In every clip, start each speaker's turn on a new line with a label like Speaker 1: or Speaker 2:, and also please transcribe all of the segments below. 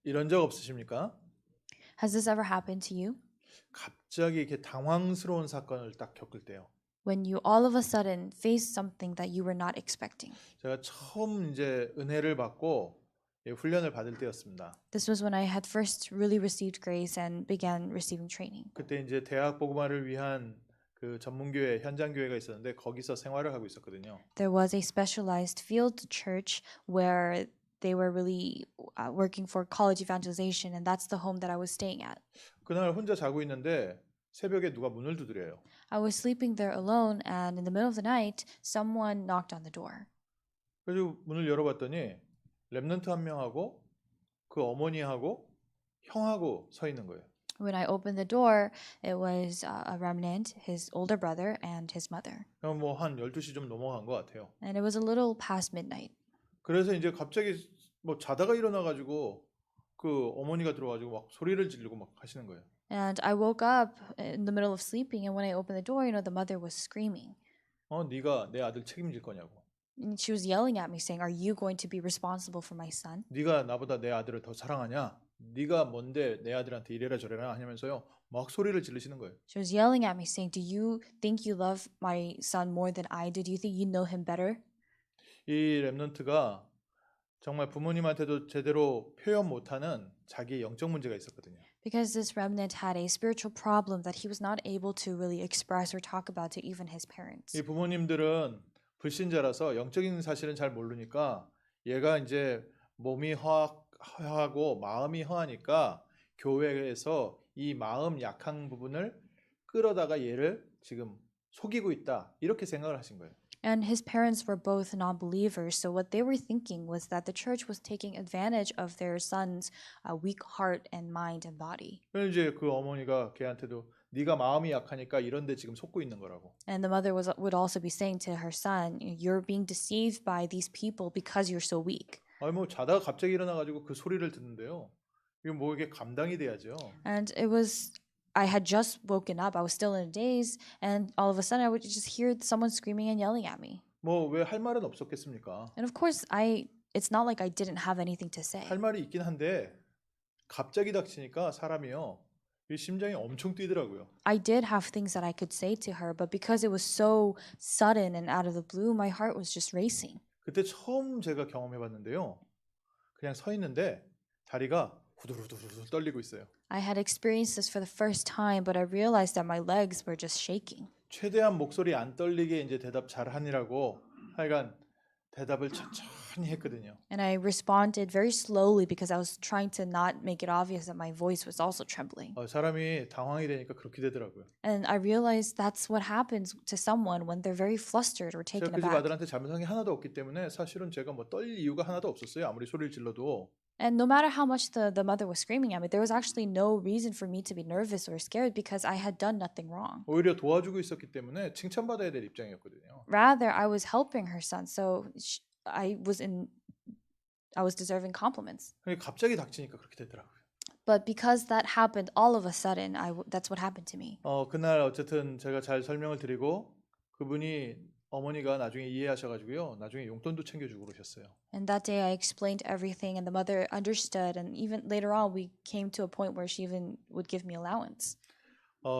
Speaker 1: 이런 적 없으십니까?
Speaker 2: Has this ever happened to you?
Speaker 1: 갑자기 이렇게 당황스러운 사건을 딱 겪을 때요.
Speaker 2: When you all of a sudden face something that you were not expecting.
Speaker 1: 제가 처음 이제 은혜를 받고 훈련을 받을 때였습니다.
Speaker 2: This was when I had first really received grace and began receiving training.
Speaker 1: 그때 이제 대학 복음화를 위한 그 전문교회 현장 교회가 있었는데 거기서 생활을 하고 있었거든요.
Speaker 2: There was a specialized field church where they were really working for college evangelization, and that's the home that I was staying at.
Speaker 1: 그날 혼자 자고 있는데 새벽에 누가 문을 두드려요.
Speaker 2: I was sleeping there alone, and in the middle of the night, someone knocked on the door.
Speaker 1: 그래서 문을 열어봤더니 랩런트 한 명하고 그 어머니하고 형하고 서 있는 거예요.
Speaker 2: When I opened the door, it was a remnant, his older brother, and his mother.
Speaker 1: 뭐 한 12시 좀 넘어간 것 같아요.
Speaker 2: And it was a little past midnight.
Speaker 1: 그래서 이제 갑자기 뭐 자다가 일어나가지고 그 어머니가 들어와가지고 막 소리를 지르고 막 하시는 거예요.
Speaker 2: And I woke up in the middle of sleeping, and when I opened the door, the mother was screaming.
Speaker 1: 네가 내 아들 책임질 거냐고.
Speaker 2: And she was yelling at me, saying, "Are you going to be responsible for my son?
Speaker 1: 네가 나보다 내 아들을 더 사랑하냐? 네가 뭔데 내 아들한테 이래라 저래라 하면서요. 막 소리를 지르시는 거예요.
Speaker 2: She was yelling at me, saying, "Do you think you love my son more than I do? Do you think you know him better?"
Speaker 1: 이 랩런트가 정말 부모님한테도 제대로 표현 못하는 자기의 영적 문제가 있었거든요.
Speaker 2: Because this remnant had a spiritual problem that he was not able to really express or talk about to even his parents.
Speaker 1: 이 부모님들은 불신자라서 영적인 사실은 잘 모르니까 얘가 이제 몸이 허하고 마음이 허하니까 교회에서 이 마음 약한 부분을 끌어다가 얘를 지금 속이고 있다 이렇게 생각을 하신 거예요.
Speaker 2: And his parents were both non-believers, so what they were thinking was that the church was taking advantage of their son's weak heart and mind and body.
Speaker 1: 그래서 이제 그 어머니가 걔한테도 네가 마음이 약하니까 이런데 지금 속고 있는 거라고.
Speaker 2: And the mother would also be saying to her son, "You're being deceived by these people because you're so weak."
Speaker 1: 뭐 자다가 갑자기 일어나가지고 그 소리를 듣는데요. 이게 뭐 이게 감당이 돼야죠.
Speaker 2: And I had just woken up. I was still in a daze, and all of a sudden I would just hear someone screaming and yelling at me.
Speaker 1: 뭐 왜 할 말은 없었겠습니까?
Speaker 2: And of course, it's not like I didn't have anything to say.
Speaker 1: 할 말이 있긴 한데 갑자기 닥치니까 사람이요. 이 심장이 엄청 뛰더라고요.
Speaker 2: I did have things that I could say to her, but because it was so sudden and out of the blue, my heart was just racing.
Speaker 1: 그때 처음 제가 경험해 봤는데요. 그냥 서 있는데 다리가 후들후들 떨리고 있어요.
Speaker 2: I had experienced this for the first time, but I realized that my legs were just shaking.
Speaker 1: 최대한 목소리 안 떨리게 이제 대답 잘 하느라고 하여간 대답을 천천히 했거든요.
Speaker 2: And I responded very slowly because I was trying to not make it obvious that my voice was also trembling.
Speaker 1: 사람이 당황이 되니까 그렇게 되더라고요.
Speaker 2: And I realized that's what happens to someone when they're very flustered or
Speaker 1: 제가
Speaker 2: taken
Speaker 1: 그 집
Speaker 2: aback.
Speaker 1: 아들한테 잘못한 게 하나도 없기 때문에 사실은 제가 뭐 떨릴 이유가 하나도 없었어요. 아무리 소리를 질러도.
Speaker 2: And no matter how much the mother was screaming at me, there was actually no reason for me to be nervous or scared because I had done nothing wrong.
Speaker 1: 오히려 도와주고 있었기 때문에 칭찬받아야 될 입장이었거든요.
Speaker 2: Rather, I was helping her son, so I was deserving compliments.
Speaker 1: 갑자기 닥치니까 그렇게 되더라고요.
Speaker 2: But because that happened all of a sudden, that's what happened to me.
Speaker 1: 그날 어쨌든 제가 잘 설명을 드리고 그분이 어머니가 나중에 이해하셔가지고요. 나중에 용돈도 챙겨주고 그러셨어요.
Speaker 2: And that day I explained everything and the mother understood, and even later on we came to a point where she even would give me allowance.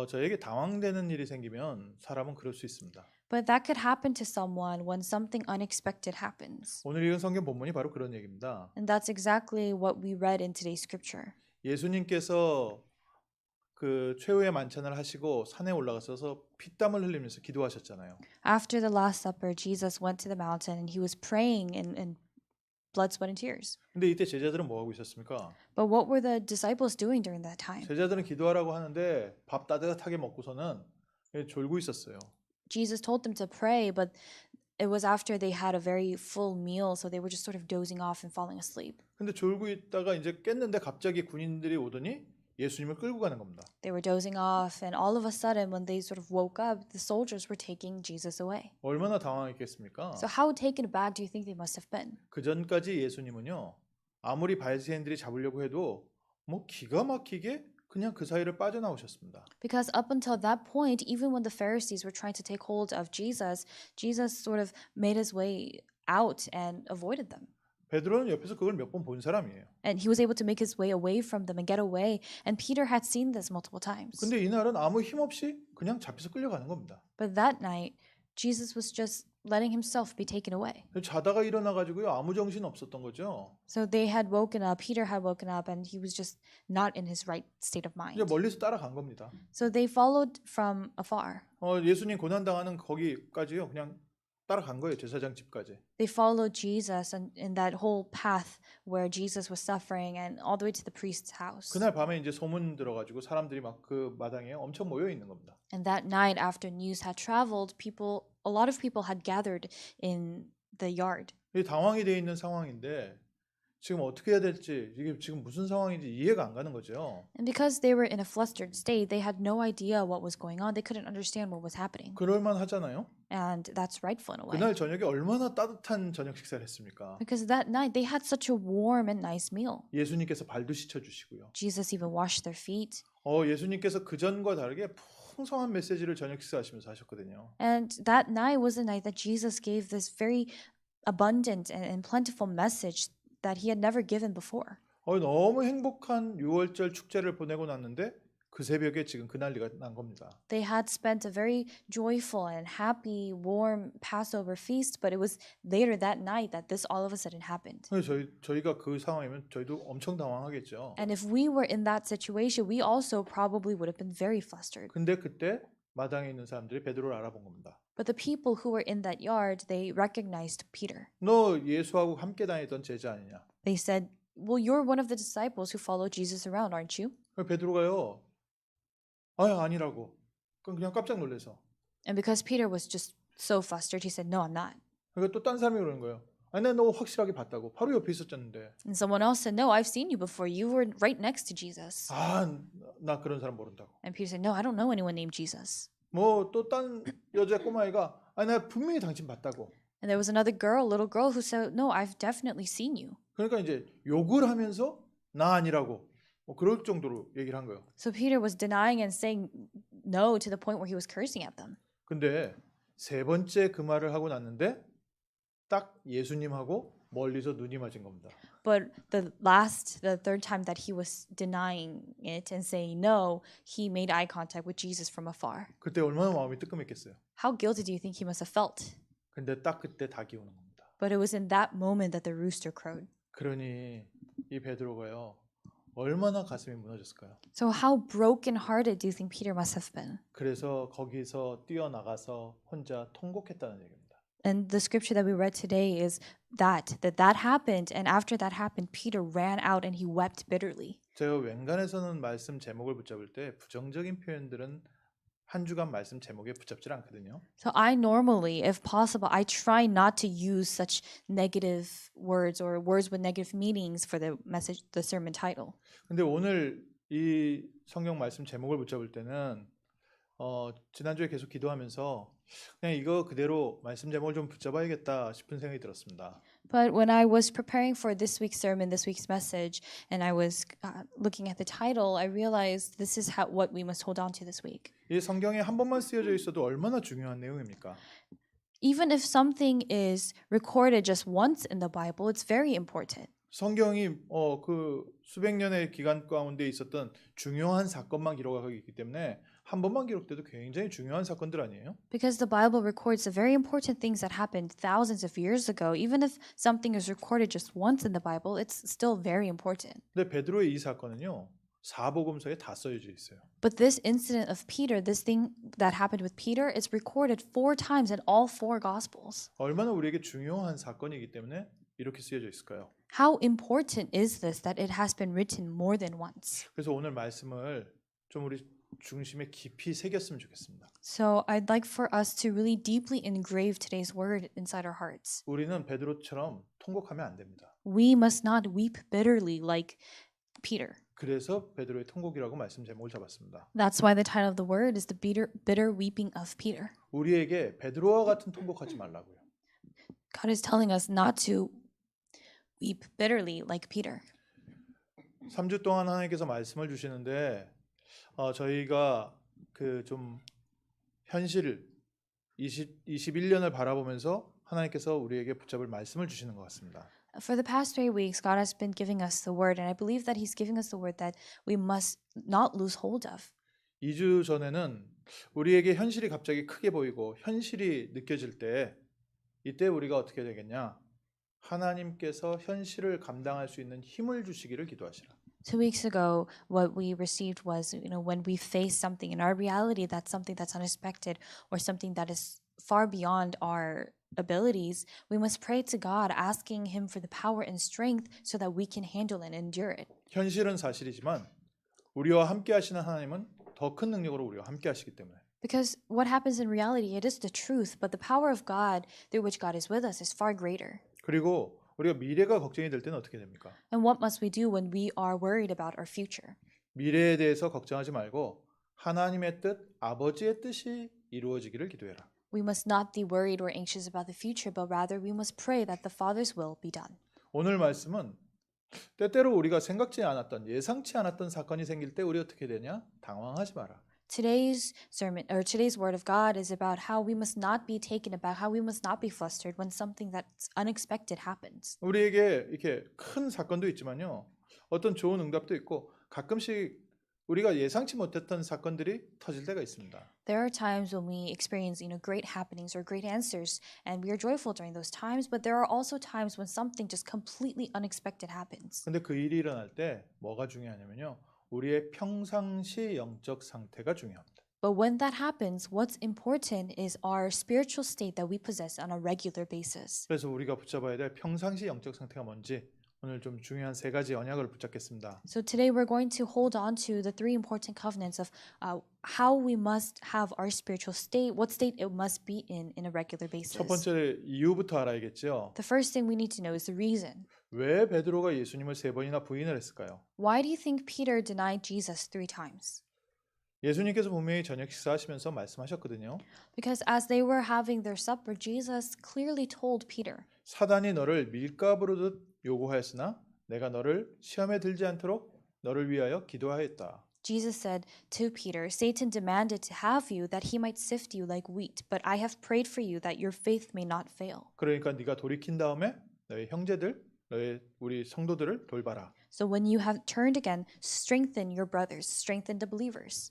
Speaker 1: 저에게 당황되는 일이 생기면 사람은 그럴 수 있습니다.
Speaker 2: But that could happen to someone when something unexpected happens.
Speaker 1: 오늘 읽은 성경 본문이 바로 그런 얘기입니다.
Speaker 2: And that's exactly what we read in today's scripture.
Speaker 1: 예수님께서 그 최후의 만찬을 하시고 산에 올라가셔서 피땀을 흘리면서 기도하셨잖아요.
Speaker 2: After the Last Supper, Jesus went to the mountain and he was praying in blood, sweat, and tears.
Speaker 1: 근데 이때 제자들은 뭐 하고 있었습니까?
Speaker 2: But what were the disciples doing during that time?
Speaker 1: 제자들은 기도하라고 하는데 밥 따뜻하게 먹고서는 졸고 있었어요.
Speaker 2: Jesus told them to pray, but it was after they had a very full meal, so they were just sort of dozing off and falling asleep.
Speaker 1: 근데 졸고 있다가 이제 깼는데 갑자기 군인들이 오더니 예수님을 끌고 가는 겁니다.
Speaker 2: They were dozing off, and all of a sudden, when they sort of woke up, the soldiers were taking Jesus away.
Speaker 1: 얼마나 당황했겠습니까?
Speaker 2: So how taken aback do you think they must have been?
Speaker 1: 그 전까지 예수님은요. 아무리 바리새인들이 잡으려고 해도 뭐 기가 막히게 그냥 그 사이를 빠져나오셨습니다.
Speaker 2: Because up until that point, even when the Pharisees were trying to take hold of Jesus, Jesus sort of made his way out and avoided them.
Speaker 1: 베드로는 옆에서 그걸 몇 번 본 사람이에요.
Speaker 2: And he was able to make his way away from them and get away. And Peter had seen this multiple times.
Speaker 1: 근데 이날은 아무 힘 없이 그냥 잡혀서 끌려가는 겁니다.
Speaker 2: But that night, Jesus was just letting himself be taken away.
Speaker 1: 자다가 일어나 가지고요. 아무 정신 없었던 거죠.
Speaker 2: So they had woken up, Peter had woken up, and he was just not in his right state of
Speaker 1: 이제
Speaker 2: mind.
Speaker 1: 멀리서 따라간 겁니다.
Speaker 2: So they followed from afar.
Speaker 1: 예수님 고난 당하는 거기까지요. 그냥 따라간 거예요. 제사장 집까지.
Speaker 2: They followed Jesus and in that whole path where Jesus was suffering and all the way to the priest's house.
Speaker 1: 그날 밤에 이제 소문 들어가지고 사람들이 막 그 마당에 엄청 모여 있는 겁니다.
Speaker 2: And that night, after news had traveled, a lot of people had gathered in the yard.
Speaker 1: 이 당황이 돼 있는 상황인데 지금 어떻게 해야 될지 이게 지금 무슨 상황인지 이해가 안 가는 거죠.
Speaker 2: And because they were in a flustered state, they had no idea what was going on. They couldn't understand what was happening.
Speaker 1: 그럴만 하잖아요.
Speaker 2: And that's rightful in a way.
Speaker 1: 그날 저녁에 얼마나 따뜻한 저녁 식사를 했습니까?
Speaker 2: Because that night, they had such a warm and nice meal.
Speaker 1: 예수님께서 발도 씻어 주시고요.
Speaker 2: Jesus even washed their feet.
Speaker 1: 예수님께서 그 전과 다르게 풍성한 메시지를 저녁 식사하시면서 하셨거든요.
Speaker 2: And that night was a night that Jesus gave this very abundant and plentiful message that he had never given before.
Speaker 1: 너무 행복한 6월절 축제를 보내고 났는데 그 새벽에 지금 그 난리가 난 겁니다.
Speaker 2: They had spent a very joyful and happy, warm Passover feast, but it was later that night that this all of a sudden happened.
Speaker 1: 저희가 그 상황이면 저희도 엄청 당황하겠죠.
Speaker 2: And if we were in that situation, we also probably would have been very flustered.
Speaker 1: 근데 그때 마당에 있는 사람들이 베드로를 알아본 겁니다.
Speaker 2: But the people who were in that yard, they recognized Peter.
Speaker 1: 너 예수하고 함께 다니던 제자 아니냐?
Speaker 2: They said, "Well, you're one of the disciples who follow Jesus around, aren't you?"
Speaker 1: 베드로가요. 아니라고. 그냥 깜짝 놀라서.
Speaker 2: And because Peter was just so flustered, he said, "No, I'm not."
Speaker 1: 그러니까 또 딴 사람이 그러는 거예요. 너 확실하게 봤다고. 바로 옆에 있었잖는데.
Speaker 2: And someone else said, "No, I've seen you before. You were right next to Jesus."
Speaker 1: 나 그런 사람 모른다고.
Speaker 2: And Peter said, "No, I don't know anyone named Jesus."
Speaker 1: 또 딴 여자 꼬마애가 나 분명히 당신 봤다고.
Speaker 2: And there was another girl, little girl, who said, "No, I've definitely seen you."
Speaker 1: 그러니까 이제 욕을 하면서 나 아니라고 그럴 정도로 얘기를 한 거예요.
Speaker 2: So Peter was denying and saying no to the point where he was cursing at them.
Speaker 1: 근데 세 번째 그 말을 하고 났는데 딱 예수님하고 멀리서 눈이 맞은 겁니다.
Speaker 2: But the third time that he was denying it and saying no, he made eye contact with Jesus from afar.
Speaker 1: 그때 얼마나 마음이 뜨끔했겠어요.
Speaker 2: How guilty do you think he must have felt?
Speaker 1: 근데 딱 그때 닭이 오는 겁니다.
Speaker 2: But it was in that moment that the rooster crowed.
Speaker 1: 그러니 이 베드로가요. 얼마나 가슴이 무너졌을까요?
Speaker 2: So how broken-hearted do you think Peter must have been?
Speaker 1: 그래서 거기서 뛰어나가서 혼자 통곡했다는 얘기입니다.
Speaker 2: And the scripture that we read today is that happened, and after that happened, Peter ran out and he wept bitterly.
Speaker 1: 제가 웬간해서는 말씀 제목을 붙잡을 때 부정적인 표현들은 한 주간 말씀 제목에 붙잡질 않거든요.
Speaker 2: So I normally, if possible, I try not to use such negative words or words with negative meanings for the message, the sermon title.
Speaker 1: 근데 오늘 이 성경 말씀 제목을 붙잡을 때는 지난주에 계속 기도하면서 그냥 이거 그대로 말씀 제목을 좀 붙잡아야겠다 싶은 생각이 들었습니다.
Speaker 2: But when I was preparing for this week's sermon, this week's message, and I was looking at the title, I realized this is what we must hold on to this week.
Speaker 1: 이 성경에 한 번만 쓰여져 있어도 얼마나 중요한 내용입니까?
Speaker 2: Even if something is recorded just once in the Bible, it's very important.
Speaker 1: 성경이 그 수백 년의 기간 가운데 있었던 중요한 사건만 기록하고 있기 때문에 한 번만 기록돼도 굉장히 중요한 사건들 아니에요?
Speaker 2: Because the Bible records the very important things that happened thousands of years ago. Even if something is recorded just once in the Bible, it's still very important.
Speaker 1: 근데 베드로의 이 사건은요. 사복음서에 다 써져 있어요.
Speaker 2: But this incident of Peter, this thing that happened with Peter, is recorded 4 times in all 4 Gospels.
Speaker 1: 얼마나 우리에게 중요한 사건이기 때문에 이렇게 쓰여져 있을까요?
Speaker 2: How important is this that it has been written more than once?
Speaker 1: 그래서 오늘 말씀을 좀 우리 중심에 깊이 새겼으면 좋겠습니다.
Speaker 2: So I'd like for us to really deeply engrave today's word inside our hearts.
Speaker 1: 우리는 베드로처럼 통곡하면 안 됩니다.
Speaker 2: We must not weep bitterly like Peter.
Speaker 1: 그래서 베드로의 통곡이라고 말씀 제목을 잡았습니다.
Speaker 2: That's why the title of the word is the bitter weeping of Peter.
Speaker 1: 우리에게 베드로와 같은 통곡하지 말라고요.
Speaker 2: God is telling us not to weep bitterly like Peter.
Speaker 1: 3주 동안 하나님께서 말씀을 주시는데 저희가 그 좀 현실 21년을 바라보면서 하나님께서 우리에게 붙잡을 말씀을 주시는 것 같습니다.
Speaker 2: For the past 3 weeks, God has been giving us the word, and I believe that He's giving us the word that we must not lose hold of.
Speaker 1: 2주 전에는 우리에게 현실이 갑자기 크게 보이고 현실이 느껴질 때 이때 우리가 어떻게 되겠냐? 하나님께서 현실을 감당할 수 있는 힘을 주시기를 기도하시라.
Speaker 2: 2 weeks ago, what we received was, when we face something in our reality that's something that's unexpected or something that is far beyond our abilities, we must pray to God, asking Him for the power and strength so that we can handle and endure it.
Speaker 1: 현실은 사실이지만 우리와 함께 하시는 하나님은 더 큰 능력으로 우리와 함께 하시기 때문에
Speaker 2: Because what happens in reality, it is the truth, but the power of God through which God is with us is far greater.
Speaker 1: 그리고 우리가 미래가 걱정이 될 때는 어떻게 됩니까?
Speaker 2: And what must we do when we are worried about our future?
Speaker 1: 미래에 대해서 걱정하지 말고 하나님의 뜻, 아버지의 뜻이 이루어지기를 기도해라.
Speaker 2: We must not be worried or anxious about the future, but rather we must pray that the Father's will be done.
Speaker 1: 오늘 말씀은 때때로 우리가 생각지 않았던 예상치 않았던 사건이 생길 때 우리 어떻게 되냐? 당황하지 마라.
Speaker 2: Today's sermon or today's word of God is about how we must not be taken aback, how we must not be flustered when something that's unexpected happens.
Speaker 1: 우리에게 이렇게 큰 사건도 있지만요. 어떤 좋은 응답도 있고 가끔씩 우리가 예상치 못했던 사건들이 터질 때가 있습니다.
Speaker 2: There are times when we experience, great happenings or great answers, and we are joyful during those times, but there are also times when something just completely unexpected happens.
Speaker 1: 근데 그 일이 일어날 때 뭐가 중요하냐면요. 우리의 평상시 영적 상태가 중요합니다.
Speaker 2: But when that happens, what's important is our spiritual state that we possess on a regular basis.
Speaker 1: 그래서 우리가 붙잡아야 될 평상시 영적 상태가 뭔지 오늘 좀 중요한 3가지 언약을 붙잡겠습니다.
Speaker 2: So today we're going to hold on to the 3 important covenants of how we must have our spiritual state, what state it must be in a regular basis.
Speaker 1: 첫 번째 이유부터 알아야겠죠.
Speaker 2: The first thing we need to know is the reason.
Speaker 1: 왜 베드로가 예수님을 3번이나 부인을 했을까요?
Speaker 2: Why do you think Peter denied Jesus 3 times?
Speaker 1: 예수님께서 분명히 저녁 식사하시면서 말씀하셨거든요.
Speaker 2: Because as they were having their supper, Jesus clearly told Peter,
Speaker 1: 사단이 너를 밀가부르듯 요구하였으나 내가 너를 시험에 들지 않도록 너를 위하여 기도하였다.
Speaker 2: Jesus said to Peter, Satan demanded to have you that he might sift you like wheat, but I have prayed for you that your faith may not fail.
Speaker 1: 그러니까 네가 돌이킨 다음에 너의 형제들, 우리 성도들을 돌봐라.
Speaker 2: So when you have turned again, strengthen your brothers, strengthen the believers.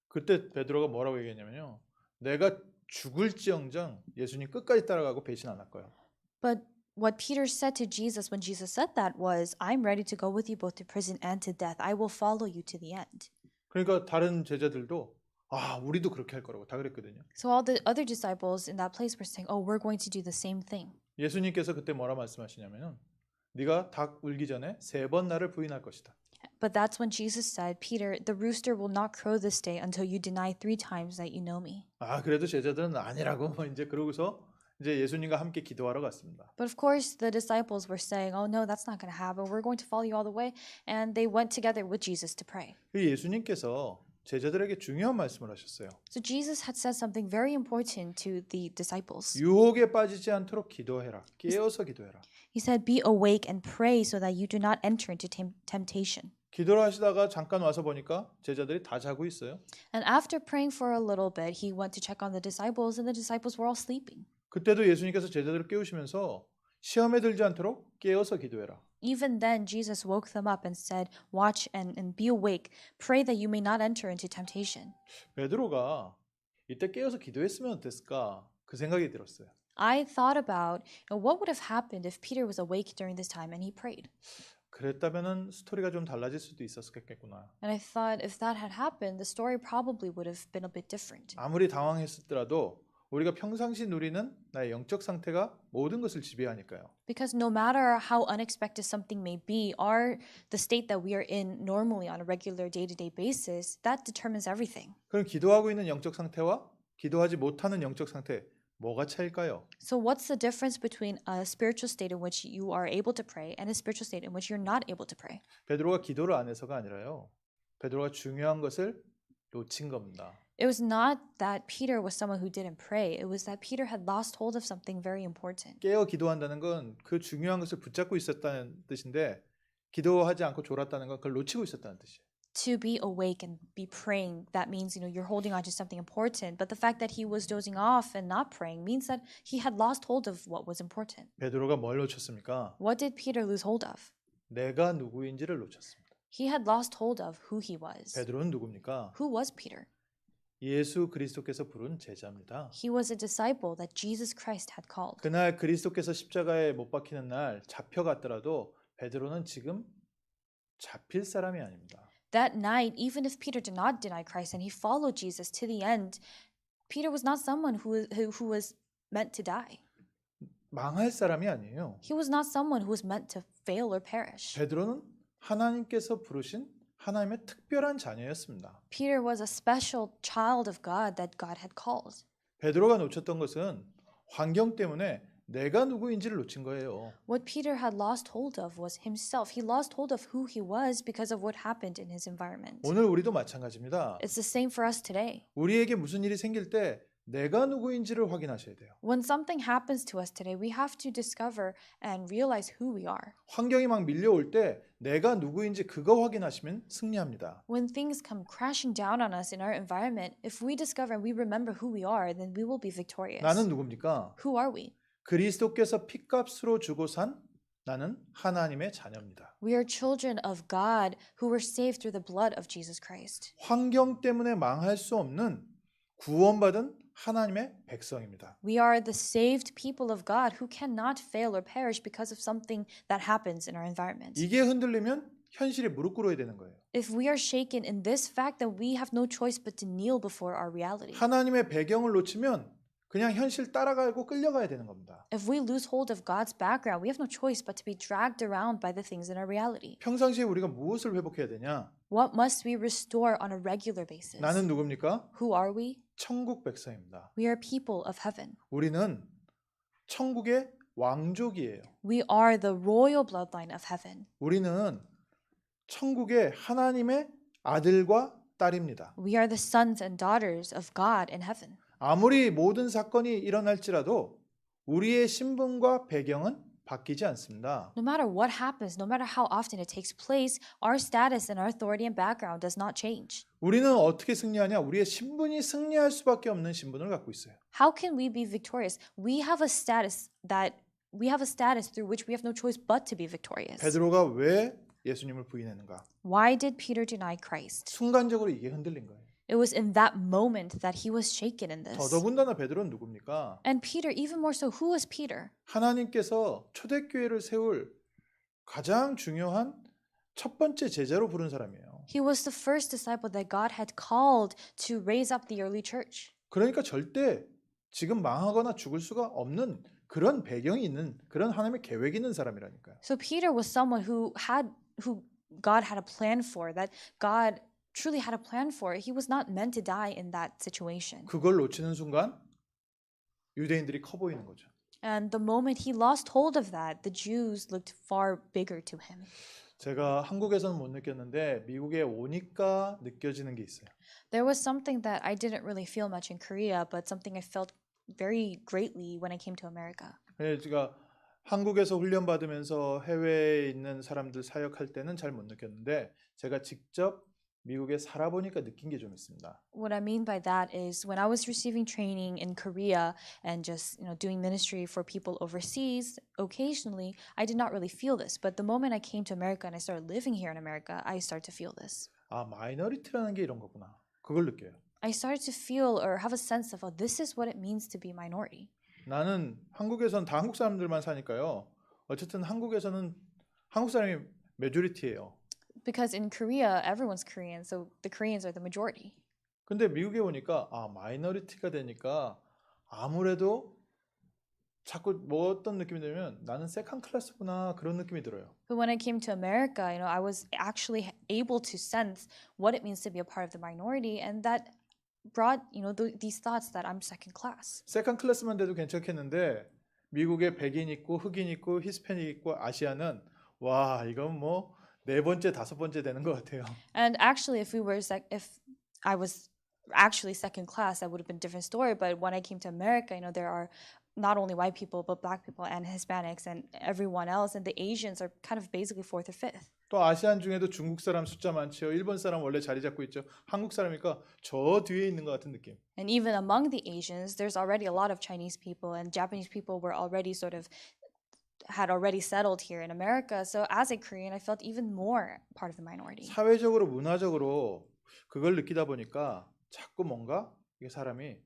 Speaker 1: 그때 베드로가 뭐라고 얘기했냐면요. 내가 죽을지언정 예수님 끝까지 따라가고 배신 안 할 거야.
Speaker 2: But what Peter said to Jesus when Jesus said that was, I'm ready to go with you both to prison and to death. I will follow you to the end.
Speaker 1: 그러니까 다른 제자들도 우리도 그렇게 할 거라고 다 그랬거든요.
Speaker 2: So all the other disciples in that place were saying, oh, we're going to do the same thing.
Speaker 1: 예수님께서 그때 뭐라 말씀하시냐면은 네가 닭 울기 전에 3번 나를 부인할 것이다.
Speaker 2: But that's when Jesus said, Peter, the rooster will not crow this day until you deny 3 times that you know me.
Speaker 1: 그래도 제자들은 아니라고 이제 그러고서 이제 예수님과 함께 기도하러 갔습니다.
Speaker 2: But of course, the disciples were saying, oh no, that's not going to happen. We're going to follow you all the way. And they went together with Jesus to pray.
Speaker 1: 예수님께서 제자들에게 중요한 말씀을 하셨어요.
Speaker 2: So Jesus had said something very important to the disciples.
Speaker 1: 유혹에 빠지지 않도록 기도해라. 깨어서 기도해라.
Speaker 2: He said, be awake and pray so that you do not enter into temptation.
Speaker 1: 기도를 하시다가 잠깐 와서 보니까 제자들이 다 자고 있어요.
Speaker 2: And after praying for a little bit, he went to check on the disciples, and the disciples were all sleeping.
Speaker 1: 그때도 예수님께서 제자들을 깨우시면서 시험에 들지 않도록 깨어서 기도해라.
Speaker 2: Even then, Jesus woke them up and said, watch and be awake. Pray that you may not enter into temptation.
Speaker 1: 베드로가 이때 깨어서 기도했으면 어땠을까? 그 생각이 들었어요.
Speaker 2: I thought about what would have happened if Peter was awake during this time and he prayed.
Speaker 1: 그랬다면은 스토리가 좀 달라질 수도 있었겠구나.
Speaker 2: And I thought if that had happened, the story probably would have been a bit different.
Speaker 1: 아무리 당황했었더라도 우리가 평상시 누리는 나의 영적 상태가 모든 것을 지배하니까요.
Speaker 2: Because no matter how unexpected something may be, the state that we are in normally on a regular day-to-day basis, that determines everything.
Speaker 1: 그럼 기도하고 있는 영적 상태와 기도하지 못하는 영적 상태 뭐가 차일까요?
Speaker 2: So what's the difference between a spiritual state in which you are able to pray and a spiritual state in which you're not able to pray?
Speaker 1: 베드로가 기도를 안 해서가 아니라요. 베드로가 중요한 것을 놓친 겁니다.
Speaker 2: It was not that Peter was someone who didn't pray. It was that Peter had lost hold of something very important.
Speaker 1: 깨어 기도한다는 건 그 중요한 것을 붙잡고 있었다는 뜻인데 기도하지 않고 졸았다는 건 그걸 놓치고 있었다는 뜻이에요.
Speaker 2: to be awake and be praying, that means, you're holding on to something important. But the fact that he was dozing off and not praying means that he had lost hold of what was important.
Speaker 1: 베드로가 뭘 놓쳤습니까?
Speaker 2: What did Peter lose hold of?
Speaker 1: 내가 누구인지를 놓쳤습니다.
Speaker 2: He had lost hold of who he was.
Speaker 1: 베드로는 누굽니까?
Speaker 2: Who was Peter?
Speaker 1: 예수 그리스도께서 부른 제자입니다.
Speaker 2: He was a disciple that Jesus Christ had called.
Speaker 1: 그날 그리스도께서 십자가에 못 박히는 날 잡혀갔더라도 베드로는 지금 잡힐 사람이 아닙니다.
Speaker 2: That night, even if Peter did not deny Christ and he followed Jesus to the end, Peter was not someone who was meant to die.
Speaker 1: 망할 사람이 아니에요.
Speaker 2: He was not someone who was meant to fail or perish.
Speaker 1: 베드로는 하나님께서 부르신 하나님의 특별한 자녀였습니다.
Speaker 2: Peter was a special child of God that God had called.
Speaker 1: 베드로가 놓쳤던 것은 환경 때문에 내가 누구인지를 놓친 거예요.
Speaker 2: What Peter had lost hold of was himself. He lost hold of who he was because of what happened in his environment.
Speaker 1: 오늘 우리도 마찬가지입니다.
Speaker 2: It's the same for us today.
Speaker 1: 우리에게 무슨 일이 생길 때 내가 누구인지를 확인하셔야 돼요.
Speaker 2: When something happens to us today, we have to discover and realize who we are.
Speaker 1: 환경이 막 밀려올 때 내가 누구인지 그거 확인하시면 승리합니다.
Speaker 2: When things come crashing down on us in our environment, if we discover and we remember who we are, then we will be victorious.
Speaker 1: 나는 누굽니까?
Speaker 2: Who are we?
Speaker 1: 그리스도께서 핏값으로 주고 산 나는 하나님의 자녀입니다.
Speaker 2: We are children of God who were saved through the blood of Jesus Christ.
Speaker 1: 환경 때문에 망할 수 없는 구원받은 하나님의 백성입니다.
Speaker 2: We are the saved people of God who cannot fail or perish because of something that happens in our environment.
Speaker 1: 이게 흔들리면 현실에 무릎 꿇어야 되는 거예요.
Speaker 2: If we are shaken in this fact, then we have no choice but to kneel before our reality.
Speaker 1: 하나님의 배경을 놓치면 그냥 현실 따라가고 끌려가야 되는 겁니다.
Speaker 2: If we lose hold of God's background, we have no choice but to be dragged around by the things in our reality.
Speaker 1: 평상시에 우리가 무엇을 회복해야 되냐?
Speaker 2: What must we restore on a regular basis?
Speaker 1: 나는 누굽니까?
Speaker 2: Who are we?
Speaker 1: 천국 백성입니다.
Speaker 2: We are people of heaven.
Speaker 1: 우리는 천국의 왕족이에요.
Speaker 2: We are the royal bloodline of heaven.
Speaker 1: 우리는 천국의 하나님의 아들과 딸입니다.
Speaker 2: We are the sons and daughters of God in heaven.
Speaker 1: 아무리 모든 사건이 일어날지라도 우리의 신분과 배경은 바뀌지 않습니다.
Speaker 2: No matter what happens, no matter how often it takes place, our status and our authority and background does not change.
Speaker 1: 우리는 어떻게 승리하냐? 우리의 신분이 승리할 수밖에 없는 신분을 갖고 있어요.
Speaker 2: How can we be victorious? We have a status through which we have no choice but to be victorious.
Speaker 1: 베드로가 왜 예수님을 부인했는가?
Speaker 2: Why did Peter deny Christ?
Speaker 1: 순간적으로 이게 흔들린 거예요.
Speaker 2: It was in that moment that he was shaken in this.
Speaker 1: 더더군다나 베드로는 누굽니까?
Speaker 2: And Peter, even more so, who was Peter?
Speaker 1: 하나님께서 초대교회를 세울 가장 중요한 첫 번째 제자로 부른 사람이에요.
Speaker 2: He was the first disciple that God had called to raise up the early church.
Speaker 1: 그러니까 절대 지금 망하거나 죽을 수가 없는 그런 배경이 있는 그런 하나님의 계획이 있는 사람이라니까요.
Speaker 2: So Peter was someone who God had a plan for, that God truly had a plan for. He was not meant to die in that situation.
Speaker 1: 그걸 놓치는 순간 유대인들이 커 보이는 거죠.
Speaker 2: And the moment he lost hold of that, the Jews looked far bigger to him.
Speaker 1: 제가 한국에서는 못 느꼈는데 미국에 오니까 느껴지는 게 있어요.
Speaker 2: There was something that I didn't really feel much in Korea, but something I felt very greatly when I came to America.
Speaker 1: 제가 한국에서 훈련 받으면서 해외에 있는 사람들 사역할 때는 잘 못 느꼈는데 제가 직접 미국에 살아보니까 느낀 게 좀 있습니다.
Speaker 2: What I mean by that is when I was receiving training in Korea and just doing ministry for people overseas, occasionally I did not really feel this. But the moment I came to America and I started living here in America, I started to feel this.
Speaker 1: 아, 마이너리티라는 게 이런 거구나. 그걸 느껴요.
Speaker 2: I started to feel or have a sense of, oh, this is what it means to be minority.
Speaker 1: 나는 한국에선 다 한국 사람들만 사니까요. 어쨌든 한국에서는 한국 사람이 메조리티예요.
Speaker 2: Because in Korea, everyone's Korean, so the Koreans are the majority.
Speaker 1: 근데 미국에 오니까 마이너리티가 되니까 아무래도 자꾸 뭐 어떤 느낌이 들면 나는 세컨 클래스구나 그런 느낌이 들어요.
Speaker 2: But when I came to America, I was actually able to sense what it means to be a part of the minority, and that brought, these thoughts that I'm second class.
Speaker 1: 세컨 클래스만 돼도 괜찮겠는데 미국에 백인 있고 흑인 있고 히스패닉 있고 아시아는 와 이건 뭐 네 번째 다섯 번째 되는 것 같아요.
Speaker 2: And actually, if I was actually second class, that would have been a different story. But when I came to America, there are not only white people, but black people and Hispanics and everyone else, and the Asians are kind of basically fourth or fifth.
Speaker 1: 또 아시안 중에도 중국 사람 숫자 많지요. 일본 사람 원래 자리 잡고 있죠. 한국 사람이니까 저 뒤에 있는 것 같은 느낌.
Speaker 2: And even among the Asians, there's already a lot of Chinese people, and Japanese people were already had already settled here in America. So as a Korean, I felt even more part of the minority.
Speaker 1: 사회적으로 문화적으로 그걸 느끼다 보니까 자꾸 뭔가 이게 사람이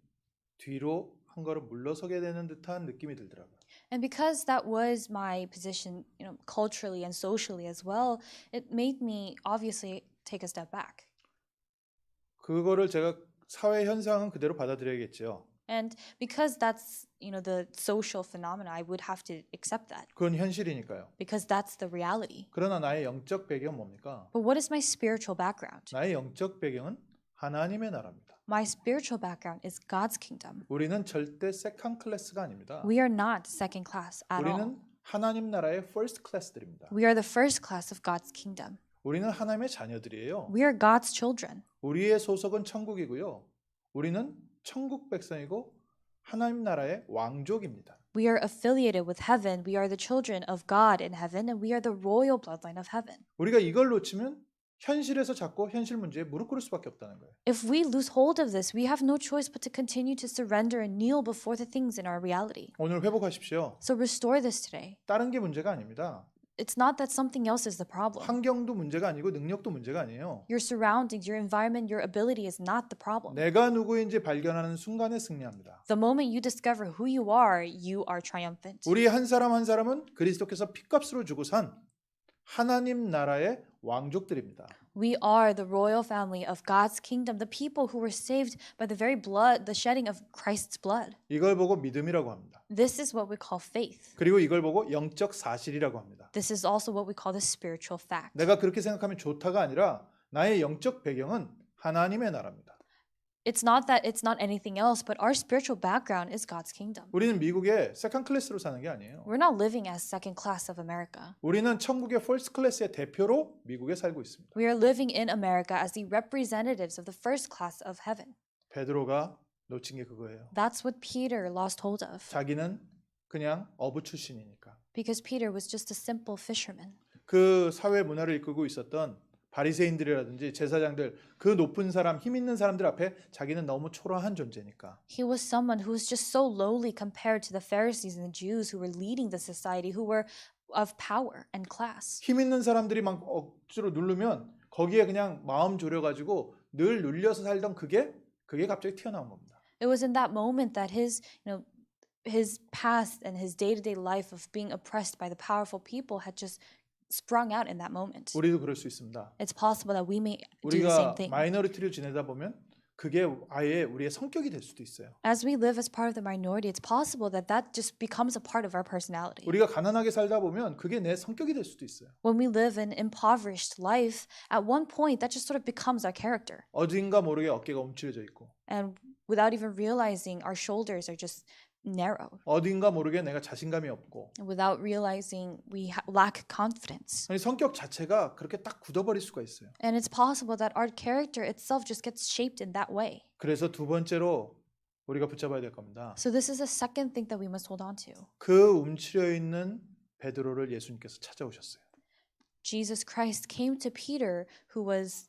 Speaker 1: 뒤로 한 걸음 물러서게 되는 듯한 느낌이 들더라고요.
Speaker 2: And because that was my position, culturally and socially as well, it made me obviously take a step back.
Speaker 1: 그거를 제가 사회 현상은 그대로 받아들여야겠죠.
Speaker 2: And because that's, the social phenomena, I would have to accept that
Speaker 1: 그건 현실이니까요.
Speaker 2: because that's the reality.
Speaker 1: 그러나 나의 영적 배경은 뭡니까?
Speaker 2: But what is my spiritual background?
Speaker 1: 나의 영적 배경은 하나님의 나라입니다.
Speaker 2: My spiritual background is God's kingdom.
Speaker 1: 우리는 절대 세컨 클래스가 아닙니다.
Speaker 2: We are not second class at all.
Speaker 1: 우리는 하나님 나라의 퍼스트 클래스들입니다.
Speaker 2: We are the first class of God's kingdom.
Speaker 1: 우리는 하나님의 자녀들이에요.
Speaker 2: We are God's children.
Speaker 1: 우리의 소속은 천국이고요. 우리는 천국 백성이고 하나님 나라의 왕족입니다.
Speaker 2: We are affiliated with heaven. We are the children of God in heaven, and we are the royal bloodline of heaven.
Speaker 1: 우리가 이걸 놓치면 현실에서 자꾸 현실 문제에 무릎 꿇을 수밖에 없다는 거예요.
Speaker 2: If we lose hold of this, we have no choice but to continue to surrender and kneel before the things in our reality.
Speaker 1: 오늘 회복하십시오.
Speaker 2: So restore this today.
Speaker 1: 다른 게 문제가 아닙니다.
Speaker 2: It's not that something else is the problem.
Speaker 1: 환경도 문제가 아니고 능력도 문제가 아니에요.
Speaker 2: Your surroundings, your environment, your ability is not the problem.
Speaker 1: 내가 누구인지 발견하는 순간에 승리합니다.
Speaker 2: The moment you discover who you are triumphant.
Speaker 1: 우리 한 사람 한 사람은 그리스도께서 핏값으로 주고 산 하나님 나라의 왕족들입니다.
Speaker 2: We are the royal family of God's kingdom, the people who were saved by the very blood, the shedding of Christ's blood.
Speaker 1: 이걸 보고 믿음이라고 합니다.
Speaker 2: This is what we call faith.
Speaker 1: 그리고 이걸 보고 영적 사실이라고 합니다.
Speaker 2: This is also what we call the spiritual fact.
Speaker 1: 내가 그렇게 생각하면 좋다가 아니라 나의 영적 배경은 하나님의 나라입니다.
Speaker 2: It's not that it's not anything else, but our spiritual background is God's kingdom.
Speaker 1: 우리는 미국의 세컨 클래스로 사는 게 아니에요.
Speaker 2: We're not living as second class of America.
Speaker 1: 우리는 천국의 퍼스트 클래스의 대표로 미국에 살고 있습니다.
Speaker 2: We are living in America as the representatives of the first class of heaven.
Speaker 1: 베드로가 놓친 게 그거예요.
Speaker 2: That's what Peter lost hold of.
Speaker 1: 자기는 그냥 어부 출신이니까.
Speaker 2: Because Peter was just a simple fisherman.
Speaker 1: 그 사회 문화를 이끌고 있었던 바리새인들이라든지 제사장들, 그 높은 사람, 힘 있는 사람들 앞에 자기는 너무 초라한 존재니까.
Speaker 2: He was someone who was just so lowly compared to the Pharisees and the Jews who were leading the society, who were of power and class.
Speaker 1: 힘 있는 사람들이 막 억지로 누르면 거기에 그냥 마음 졸여가지고 늘 눌려서 살던 그게 갑자기 튀어나온 겁니다.
Speaker 2: It was in that moment that his past and his day-to-day life of being oppressed by the powerful people had just sprung out in that moment.
Speaker 1: 우리도 그럴 수 있습니다.
Speaker 2: It's possible that we may do the same
Speaker 1: 우리가
Speaker 2: thing.
Speaker 1: 마이너리티로 지내다 보면 그게 아예 우리의 성격이 될 수도 있어요.
Speaker 2: As we live as part of the minority, it's possible that just becomes a part of our personality.
Speaker 1: 우리가 가난하게 살다 보면 그게 내 성격이 될 수도 있어요.
Speaker 2: When we live an impoverished life, at one point that just sort of becomes our character.
Speaker 1: 어딘가 모르게 어깨가 움츠려져 있고
Speaker 2: And without even realizing, our shoulders are just narrow.
Speaker 1: 어딘가 모르게 내가 자신감이 없고
Speaker 2: Without realizing, we lack confidence.
Speaker 1: 아니, 성격 자체가 그렇게 딱 굳어버릴 수가 있어요.
Speaker 2: And it's possible that our character itself just gets shaped in that way.
Speaker 1: 그래서 두 번째로 우리가 붙잡아야 될 겁니다.
Speaker 2: So this is the second thing that we must hold on to.
Speaker 1: 그 움츠려 있는 베드로를 예수님께서 찾아오셨어요.
Speaker 2: Jesus Christ came to Peter who was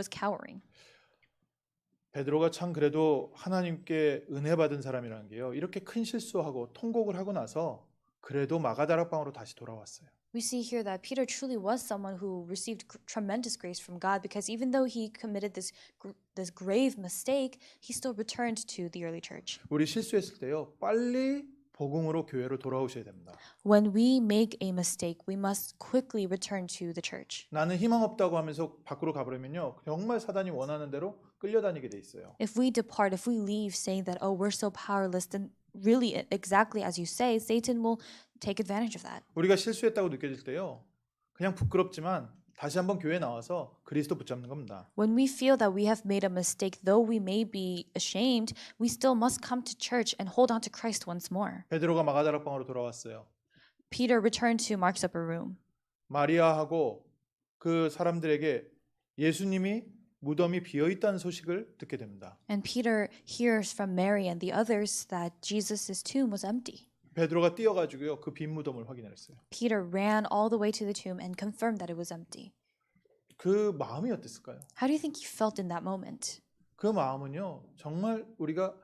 Speaker 2: cowering.
Speaker 1: 베드로가 참 그래도 하나님께 은혜 받은 사람이라는 게요. 이렇게 큰 실수하고 통곡을 하고 나서 그래도 마가다락방으로 다시 돌아왔어요.
Speaker 2: We see here that Peter truly was someone who received tremendous grace from God, because even though he committed this grave mistake, he still returned to the early church.
Speaker 1: 우리 실수했을 때요. 빨리 복음으로 교회로 돌아오셔야 됩니다.
Speaker 2: When we make a mistake, we must quickly return to the church.
Speaker 1: 나는 희망 없다고 하면서 밖으로 가버리면요. 정말 사단이 원하는 대로 끌려다니게 돼 있어요.
Speaker 2: If we depart, if we leave saying that, oh, we're so powerless, then really, exactly as you say, Satan will take advantage of that.
Speaker 1: 우리가 실수했다고 느껴질 때요. 그냥 부끄럽지만 다시 한번 교회에 나와서 그리스도 붙잡는 겁니다.
Speaker 2: When we feel that we have made a mistake, though we may be ashamed, we still must come to church and hold on to Christ once more.
Speaker 1: 베드로가 마가다락방으로 돌아왔어요.
Speaker 2: Peter returned to Mark's upper room.
Speaker 1: 마리아하고 그 사람들에게 예수님이 무덤이 비어 있다는 소식을 듣게 됩니다.
Speaker 2: And Peter hears from Mary and the others that Jesus' tomb was empty.
Speaker 1: 베드로가 뛰어가지고요 그 빈 무덤을 확인했어요.
Speaker 2: Peter ran all the way to the tomb and confirmed that it was empty.
Speaker 1: 그 마음이 어땠을까요?
Speaker 2: How do you think he felt in that moment?
Speaker 1: 그 마음은요 정말 우리가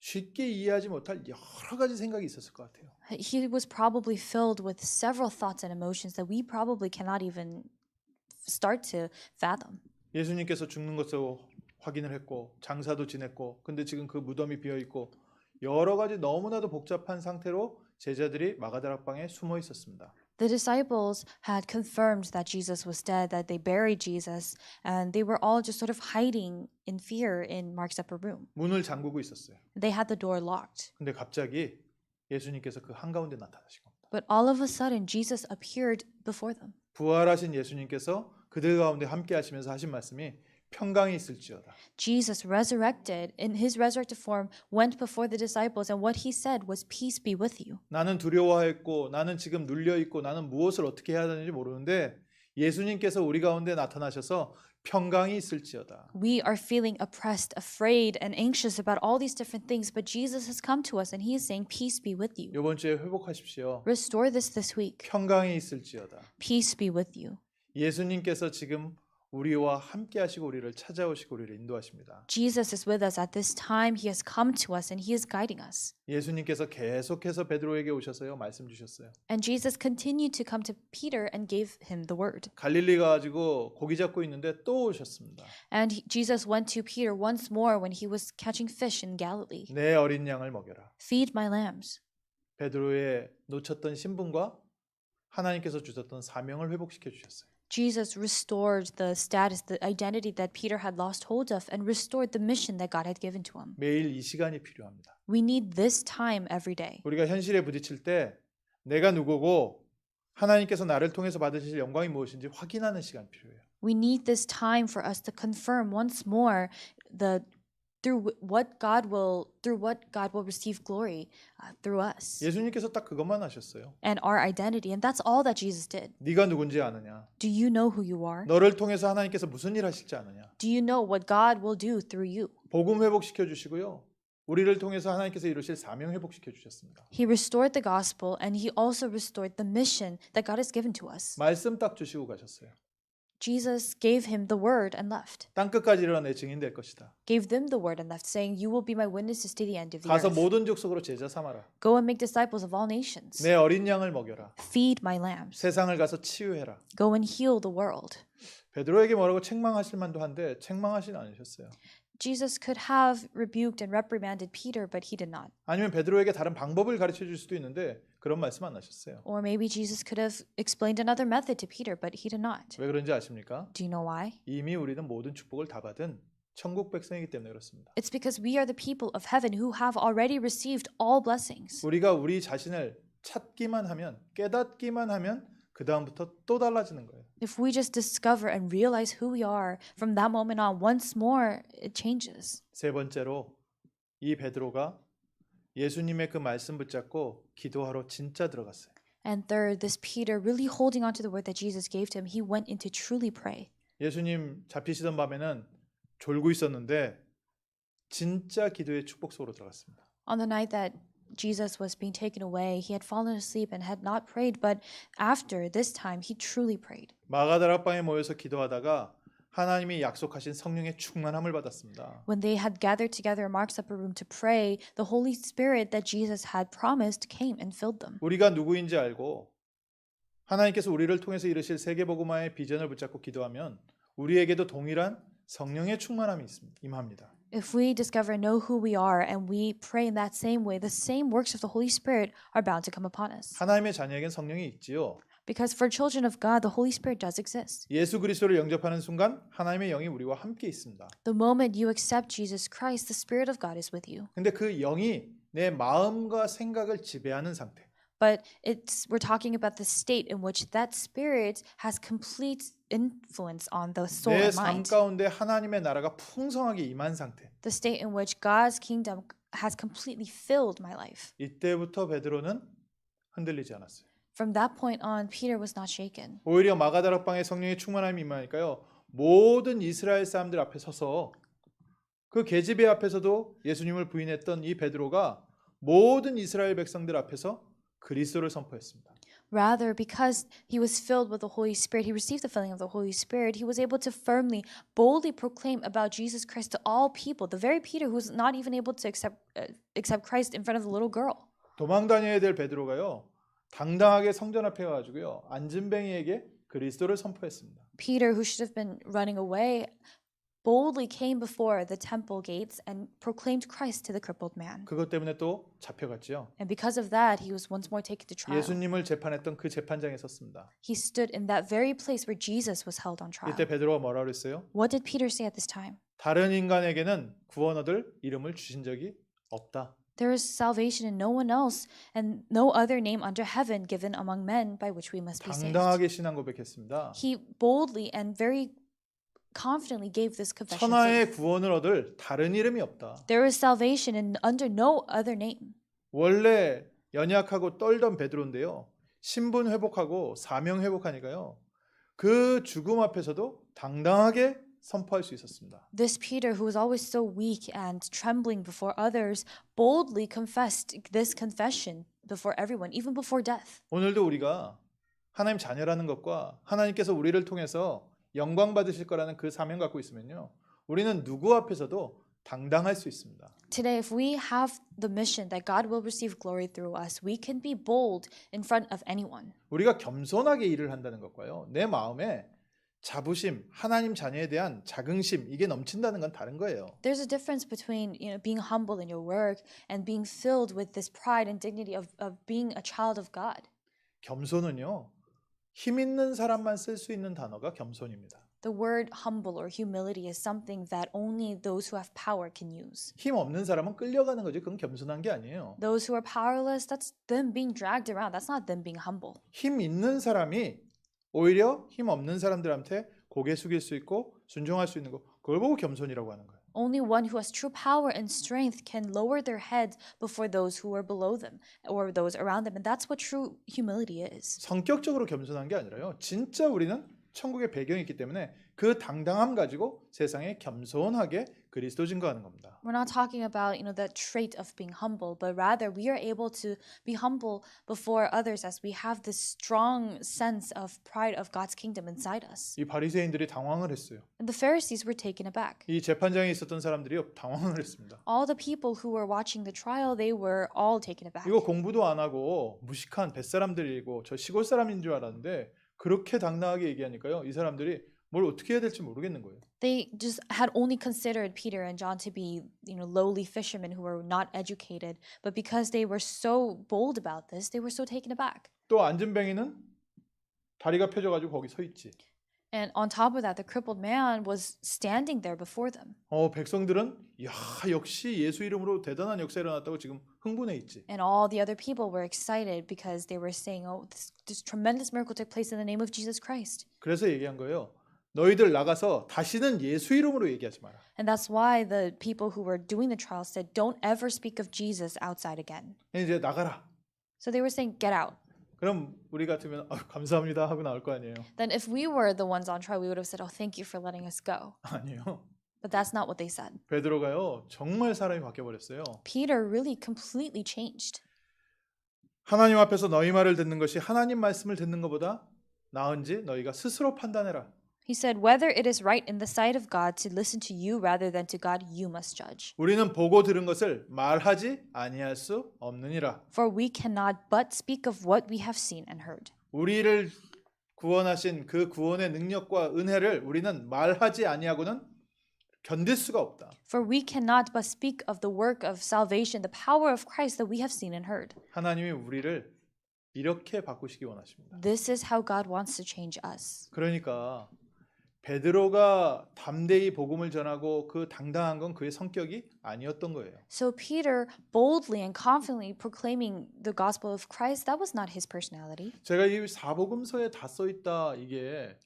Speaker 1: 쉽게 이해하지 못할 여러 가지 생각이 있었을 것 같아요.
Speaker 2: He was probably filled with several thoughts and emotions that we probably cannot even start to fathom.
Speaker 1: 예수님께서 죽는 것을 확인을 했고 장사도 지냈고 근데 지금 그 무덤이 비어 있고 여러 가지 너무나도 복잡한 상태로 제자들이 마가다락방에 숨어 있었습니다.
Speaker 2: The disciples had confirmed that Jesus was dead, that they buried Jesus, and they were all just sort of hiding in fear in Mark's upper room.
Speaker 1: 문을 잠그고 있었어요.
Speaker 2: They had the door locked.
Speaker 1: 근데 갑자기 예수님께서 그 한가운데 나타나신 겁니다.
Speaker 2: But all of a sudden, Jesus appeared before them.
Speaker 1: 부활하신 예수님께서 그들 가운데 함께 하시면서 하신 말씀이 평강이 있을지어다.
Speaker 2: Jesus resurrected in his resurrected form went before the disciples and what he said was peace be with you.
Speaker 1: 나는 두려워했고 나는 지금 눌려 있고 나는 무엇을 어떻게 해야 되는지 모르는데 예수님께서 우리 가운데 나타나셔서 평강이 있을지어다.
Speaker 2: We are feeling oppressed, afraid, and anxious about all these different things, but Jesus has come to us and he is saying peace be with you.
Speaker 1: 이번 주에 회복하십시오.
Speaker 2: Restore this week.
Speaker 1: 평강이 있을지어다.
Speaker 2: Peace be with you.
Speaker 1: 예수님께서 지금 우리와 함께 하시고 우리를 찾아오시고 우리를 인도하십니다.
Speaker 2: Jesus is with us at this time. He has come to us and he is guiding us.
Speaker 1: 예수님께서 계속해서 베드로에게 오셔서요 말씀 주셨어요.
Speaker 2: And Jesus continued to come to Peter and gave him the word.
Speaker 1: 갈릴리 가지고 고기 잡고 있는데 또 오셨습니다.
Speaker 2: And Jesus went to Peter once more when he was catching fish in Galilee.
Speaker 1: 내 어린 양을 먹여라.
Speaker 2: Feed my lambs.
Speaker 1: 베드로의 놓쳤던 신분과 하나님께서 주셨던 사명을 회복시켜 주셨어요.
Speaker 2: Jesus restored the status, the identity that Peter had lost hold of and restored the mission that God had given to him.
Speaker 1: 매일 이 시간이 필요합니다.
Speaker 2: We need this time every day.
Speaker 1: 우리가 현실에 부딪힐 때 내가 누구고 하나님께서 나를 통해서 받으실 영광이 무엇인지 확인하는 시간이 필요해요.
Speaker 2: We need this time for us to confirm once more through what God will receive glory through us
Speaker 1: 예수님께서 딱 그것만 하셨어요.
Speaker 2: and our identity, and that's all that Jesus did.
Speaker 1: 네가 누군지 아느냐?
Speaker 2: Do you know who you are?
Speaker 1: 너를 통해서 하나님께서 무슨 일 하실지 아느냐?
Speaker 2: Do you know what God will do through you?
Speaker 1: 복음 회복시켜 주시고요. 우리를 통해서 하나님께서 이루실 사명 회복시켜 주셨습니다.
Speaker 2: He restored the gospel and he also restored the mission that God has given to us.
Speaker 1: 말씀 딱 주시고 가셨어요.
Speaker 2: Jesus gave him the word and left.
Speaker 1: 땅 끝까지 일어나 내 증인 될 것이다.
Speaker 2: Gave them the word and left, saying, "You will be my witnesses to the end of the
Speaker 1: 가서
Speaker 2: earth.
Speaker 1: 모든 족속으로 제자 삼아라.
Speaker 2: Go and make disciples of all nations.
Speaker 1: 내 어린 양을 먹여라.
Speaker 2: Feed my lambs.
Speaker 1: 세상을 가서 치유해라.
Speaker 2: Go and heal the world."
Speaker 1: 베드로에게 뭐라고 책망하실 만도 한데 책망하진 않으셨어요.
Speaker 2: Jesus could have rebuked and reprimanded Peter, but he did not.
Speaker 1: 아니면 베드로에게 다른 방법을 가르쳐 줄 수도 있는데 그런 말씀 안 하셨어요.
Speaker 2: Or maybe Jesus could have explained another method to Peter, but he did not.
Speaker 1: 왜 그런지 아십니까?
Speaker 2: Do you know why?
Speaker 1: 이미 우리는 모든 축복을 다 받은 천국 백성이기 때문에 그렇습니다.
Speaker 2: It's because we are the people of heaven who have already received all blessings.
Speaker 1: 우리가 우리 자신을 찾기만 하면 깨닫기만 하면 그 다음부터 또 달라지는 거예요.
Speaker 2: If we just discover and realize who we are, from that moment on, once more, it changes.
Speaker 1: 세 번째로 이 베드로가 예수님의 그 말씀 붙잡고 기도하러 진짜 들어갔어요.
Speaker 2: And third, this Peter, really holding on to the word that Jesus gave to him, he went in to truly pray.
Speaker 1: 예수님 잡히시던 밤에는 졸고 있었는데 진짜 기도의 축복 속으로 들어갔습니다.
Speaker 2: On the night that Jesus was being taken away, he had fallen asleep and had not prayed, but after this time, he truly prayed.
Speaker 1: 마가다락방에 모여서 기도하다가 하나님이 약속하신 성령의 충만함을 받았습니다.
Speaker 2: When they had gathered together in Mark's upper room to pray, the Holy Spirit that Jesus had promised came and filled them.
Speaker 1: 우리가 누구인지 알고 하나님께서 우리를 통해서 이루실 세계복음화의 비전을 붙잡고 기도하면 우리에게도 동일한 성령의 충만함이 임합니다.
Speaker 2: If we discover and know who we are and we pray in that same way, the same works of the Holy Spirit are bound to come upon us.
Speaker 1: 하나님의 자녀에겐 성령이 있지요.
Speaker 2: Because for children of God, the Holy Spirit does exist.
Speaker 1: 예수 그리스도를 영접하는 순간 하나님의 영이 우리와 함께 있습니다.
Speaker 2: The moment you accept Jesus Christ, the Spirit of God is with you.
Speaker 1: 근데 그 영이 내 마음과 생각을 지배하는 상태.
Speaker 2: But we're talking about the state in which that Spirit has complete influence on the soul
Speaker 1: 내
Speaker 2: and
Speaker 1: 삶
Speaker 2: mind.
Speaker 1: 가운데 하나님의 나라가 풍성하게 임한 상태.
Speaker 2: The state in which God's kingdom has completely filled my life.
Speaker 1: 이때부터 베드로는 흔들리지 않았어요.
Speaker 2: From that point on, Peter was not shaken.
Speaker 1: 오히려 마가다락방에 성령의 충만함이 임하니까요. 모든 이스라엘 사람들 앞에 서서 그 계집애 앞에서도 예수님을 부인했던 이 베드로가 모든 이스라엘 백성들 앞에서 그리스도를 선포했습니다.
Speaker 2: Rather, because he was filled with the Holy Spirit, he received the filling of the Holy Spirit, he was able to firmly, boldly proclaim about Jesus Christ to all people. The very Peter who's not even able to accept Christ in front of the little girl.
Speaker 1: 도망 다녀야 될 베드로가요. 당당하게 성전 앞에 가지고요. 안진뱅이에게 그리스도를 선포했습니다.
Speaker 2: Peter, who should have been running away, boldly came before the temple gates and proclaimed Christ to the crippled man.
Speaker 1: 그것 때문에 또 잡혀갔지요.
Speaker 2: And because of that, he was once more taken to trial.
Speaker 1: 예수님을 재판했던 그 재판장에 섰습니다.
Speaker 2: He stood in that very place where Jesus was held on trial.
Speaker 1: 이때 베드로가 뭐라 그랬어요?
Speaker 2: What did Peter say at this time?
Speaker 1: 다른 인간에게는 구원 얻을 이름을 주신 적이 없다.
Speaker 2: There is salvation in no one else and no other name under heaven given among men by which we must be saved.
Speaker 1: 당당하게 신앙 고백했습니다.
Speaker 2: He boldly and very confidently gave this confession.
Speaker 1: 천하의 구원을 얻을 다른 이름이 없다.
Speaker 2: There is salvation in under no other name.
Speaker 1: 원래 연약하고 떨던 베드로인데요. 신분 회복하고 사명 회복하니까요. 그 죽음 앞에서도 당당하게 선포할 수 있었습니다.
Speaker 2: This Peter, who was always so weak and trembling before others, boldly confessed this confession before everyone, even before death.
Speaker 1: 오늘도 우리가 하나님 자녀라는 것과 하나님께서 우리를 통해서 영광 받으실 거라는 그 사명 갖고 있으면요. 우리는 누구 앞에서도 당당할 수 있습니다.
Speaker 2: Today, if we have the mission that God will receive glory through us, we can be bold in front of anyone.
Speaker 1: 우리가 겸손하게 일을 한다는 것과요. 내 마음에 자부심, 하나님 자녀에 대한 자긍심 이게 넘친다는 건 다른 거예요.
Speaker 2: There's a difference between being humble in your work and being filled with this pride and dignity of being a child of God.
Speaker 1: 겸손은요. 힘 있는 사람만 쓸 수 있는 단어가 겸손입니다.
Speaker 2: The word humble or humility is something that only those who have power can use.
Speaker 1: 힘 없는 사람은 끌려가는 거지. 그건 겸손한 게 아니에요.
Speaker 2: Those who are powerless, that's them being dragged around. That's not them being humble.
Speaker 1: 힘 있는 사람이 오히려 힘 없는 사람들한테 고개 숙일 수 있고 순종할 수 있는 거. 그걸 보고 겸손이라고 하는 거예요.
Speaker 2: Only one who has true power and strength can lower their heads before those who are below them or those around them. And that's what true humility is.
Speaker 1: 성격적으로 겸손한 게 아니라요. 진짜 우리는 천국의 배경이 있기 때문에 그 당당함 가지고 세상에 겸손하게 그리스도 증거하는 겁니다.
Speaker 2: We're not talking about, the trait of being humble, but rather we are able to be humble before others as we have this strong sense of pride of God's kingdom inside us.
Speaker 1: 이 바리새인들이 당황을 했어요.
Speaker 2: And the Pharisees were taken aback.
Speaker 1: 이 재판장에 있었던 사람들이 당황을 했습니다.
Speaker 2: All the people who were watching the trial, they were all taken aback.
Speaker 1: 이거 공부도 안 하고 무식한 뱃사람들이고 저 시골 사람인 줄 알았는데 그렇게 당당하게 얘기하니까요. 이 사람들이 뭘 어떻게 해야 될지 모르겠는 거예요.
Speaker 2: They just had only considered Peter and John to be, lowly fishermen who were not educated. But because they were so bold about this, they were so taken aback.
Speaker 1: 또 안진뱅이는 다리가 펴져가지고 거기 서 있지.
Speaker 2: And on top of that, the crippled man was standing there before them.
Speaker 1: 백성들은 야 역시 예수 이름으로 대단한 역사 일어났다고 지금 흥분해 있지.
Speaker 2: And all the other people were excited because they were saying, oh, this tremendous miracle took place in the name of Jesus Christ.
Speaker 1: 그래서 얘기한 거예요. 너희들 나가서 다시는 예수 이름으로 얘기하지 마라.
Speaker 2: And that's why the people who were doing the trial said, don't ever speak of Jesus outside again.
Speaker 1: 이제 나가라.
Speaker 2: So they were saying, get out.
Speaker 1: 그럼 우리 같으면 감사합니다 하고 나올 거 아니에요.
Speaker 2: Then if we were the ones on trial, we would have said, oh, thank you for letting us go.
Speaker 1: 아니요.
Speaker 2: But that's not what they said.
Speaker 1: 베드로가요 정말 사람이 바뀌어 버렸어요.
Speaker 2: Peter really completely changed.
Speaker 1: 하나님 앞에서 너희 말을 듣는 것이 하나님 말씀을 듣는 것보다 나은지 너희가 스스로 판단해라.
Speaker 2: He said, whether it is right in the sight of God to listen to you rather than to God, you must judge.
Speaker 1: 우리는 보고 들은 것을 말하지 아니할 수 없느니라.
Speaker 2: For we cannot but speak of what we have seen and heard.
Speaker 1: 우리를 구원하신 그 구원의 능력과 은혜를 우리는 말하지 아니하고는 견딜 수가 없다.
Speaker 2: For we cannot but speak of the work of salvation, the power of Christ that we have seen and heard.
Speaker 1: 하나님이 우리를 이렇게 바꾸시기 원하십니다.
Speaker 2: This is how God wants to change us.
Speaker 1: 그러니까 베드로가 담대히 복음을 전하고 그 당당한 건 그의 성격이 아니었던 거예요.
Speaker 2: So Peter boldly and confidently proclaiming the gospel of Christ, that was not his personality.
Speaker 1: 제가 이 사복음서에 다 써 있다 이게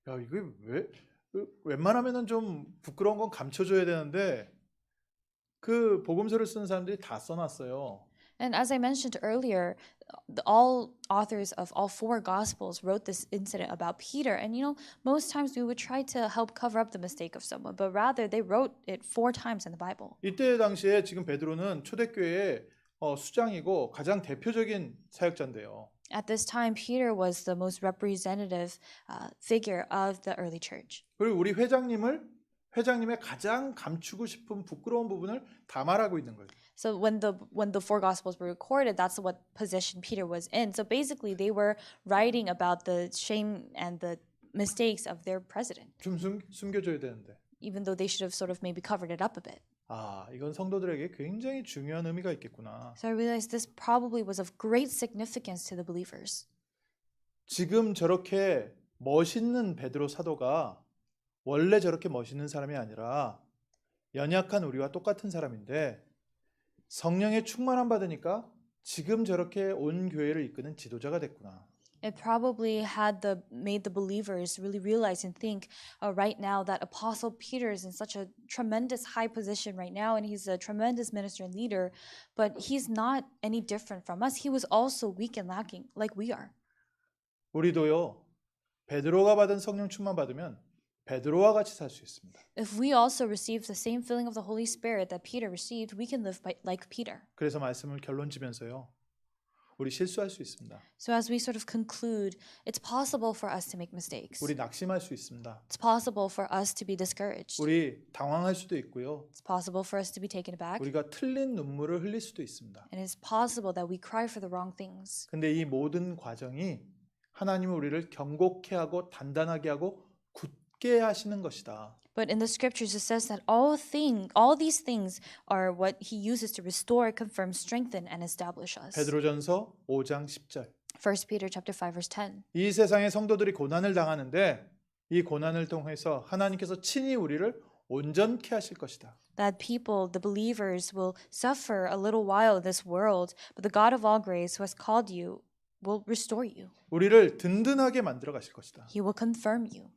Speaker 1: 야 이게 왜 웬만하면은 좀 부끄러운 건 감춰줘야 되는데 그 복음서를 쓰는 사람들이 다 써놨어요.
Speaker 2: And as I mentioned earlier, all authors of all four gospels wrote this incident about Peter. And most times we would try to help cover up the mistake of someone, but rather they wrote it 4 times in the Bible.
Speaker 1: 이때 당시에 지금 베드로는 초대교회의 수장이고 가장 대표적인 사역자인데요.
Speaker 2: At this time, Peter was the most representative figure of the early church.
Speaker 1: 그리고 우리 회장님의 가장 감추고 싶은 부끄러운 부분을 다 말하고 있는 거예요.
Speaker 2: So when the four gospels were recorded, that's what position Peter was in. So basically, they were writing about the shame and the mistakes of their president,
Speaker 1: 좀 숨겨줘야 되는데.
Speaker 2: even though they should have sort of maybe covered it up a bit.
Speaker 1: 아, 이건 성도들에게 굉장히 중요한 의미가 있겠구나.
Speaker 2: So I realized this probably was of great significance to the believers.
Speaker 1: 지금 저렇게 멋있는 베드로 사도가 원래 저렇게 멋있는 사람이 아니라 연약한 우리와 똑같은 사람인데 성령의 충만함 받으니까 지금 저렇게 온 교회를 이끄는 지도자가 됐구나.
Speaker 2: It probably made the believers really realize and think right now that Apostle Peter is in such a tremendous high position right now, and he's a tremendous minister and leader, but he's not any different from us. He was also weak and lacking like we are.
Speaker 1: 우리도요. 베드로가 받은 성령 충만 받으면 베드로와 같이 살 수 있습니다.
Speaker 2: If we also receive the same filling of the Holy Spirit that Peter received, we can live like Peter.
Speaker 1: 그래서 말씀을 결론지면서요. 우리 실수할 수 있습니다.
Speaker 2: So as we sort of conclude, it's possible for us to make mistakes.
Speaker 1: 우리 낙심할 수 있습니다.
Speaker 2: It's possible for us to be discouraged.
Speaker 1: 우리 당황할 수도 있고요.
Speaker 2: It's possible for us to be taken aback.
Speaker 1: 우리가 틀린 눈물을 흘릴 수도 있습니다.
Speaker 2: And it's possible that we cry for the wrong things.
Speaker 1: 근데 이 모든 과정이 하나님은 우리를 경고케 하고 단단하게 하고 굳게 하시는 것이다.
Speaker 2: But in the scriptures it says that all these things are what he uses to restore, confirm, strengthen, and establish us.
Speaker 1: 베드로전서 5장 10절.
Speaker 2: 1 Peter chapter 5 verse 10.
Speaker 1: 이 세상의 성도들이 고난을 당하는데 이 고난을 통해서 하나님께서 친히 우리를 온전케 하실 것이다.
Speaker 2: That people, the believers, will suffer a little while in this world, but the God of all grace, who has called you, will restore you.
Speaker 1: 우리를 든든하게 만들어 가실 것이다.
Speaker 2: He will confirm you.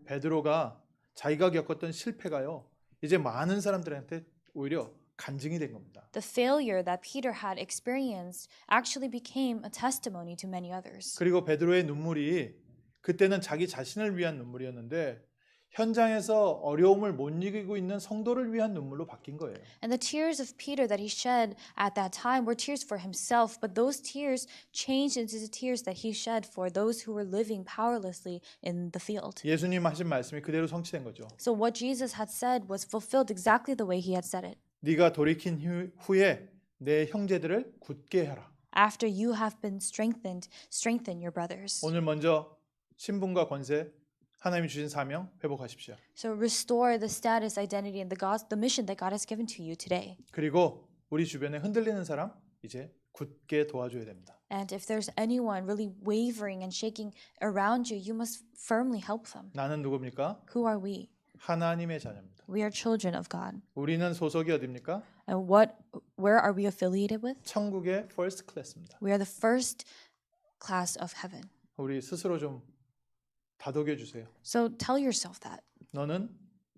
Speaker 1: 베드로가 자기가 겪었던 실패가요. 이제 많은 사람들한테 오히려 간증이 된 겁니다.
Speaker 2: The failure that Peter had experienced actually became a testimony to many others.
Speaker 1: 그리고 베드로의 눈물이 그때는 자기 자신을 위한 눈물이었는데 현장에서 어려움을 못 이기고 있는 성도를 위한 눈물로 바뀐 거예요.
Speaker 2: And the tears of Peter that he shed at that time were tears for himself, but those tears changed into the tears that he shed for those who were living powerlessly in the field.
Speaker 1: 예수님 하신 말씀이 그대로 성취된 거죠.
Speaker 2: So what Jesus had said was fulfilled exactly the way he had said it.
Speaker 1: 네가 돌이킨 후에 내 형제들을 굳게 하라.
Speaker 2: After you have been strengthened, strengthen your brothers.
Speaker 1: 오늘 먼저 신분과 권세 하나님이 주신 사명 회복하십시오.
Speaker 2: So restore the status, identity, and the mission that God has given to you today.
Speaker 1: 그리고 우리 주변에 흔들리는 사람 이제 굳게 도와줘야 됩니다.
Speaker 2: And if there's anyone really wavering and shaking around you, you must firmly help them.
Speaker 1: 나는 누굽니까?
Speaker 2: Who are we?
Speaker 1: 하나님의 자녀입니다.
Speaker 2: We are children of God.
Speaker 1: 우리는 소속이 어디입니까?
Speaker 2: And where are we affiliated with?
Speaker 1: 천국의 first class입니다.
Speaker 2: We are the first class of heaven.
Speaker 1: 우리 스스로 좀 다독여 주세요.
Speaker 2: So tell yourself that.
Speaker 1: 너는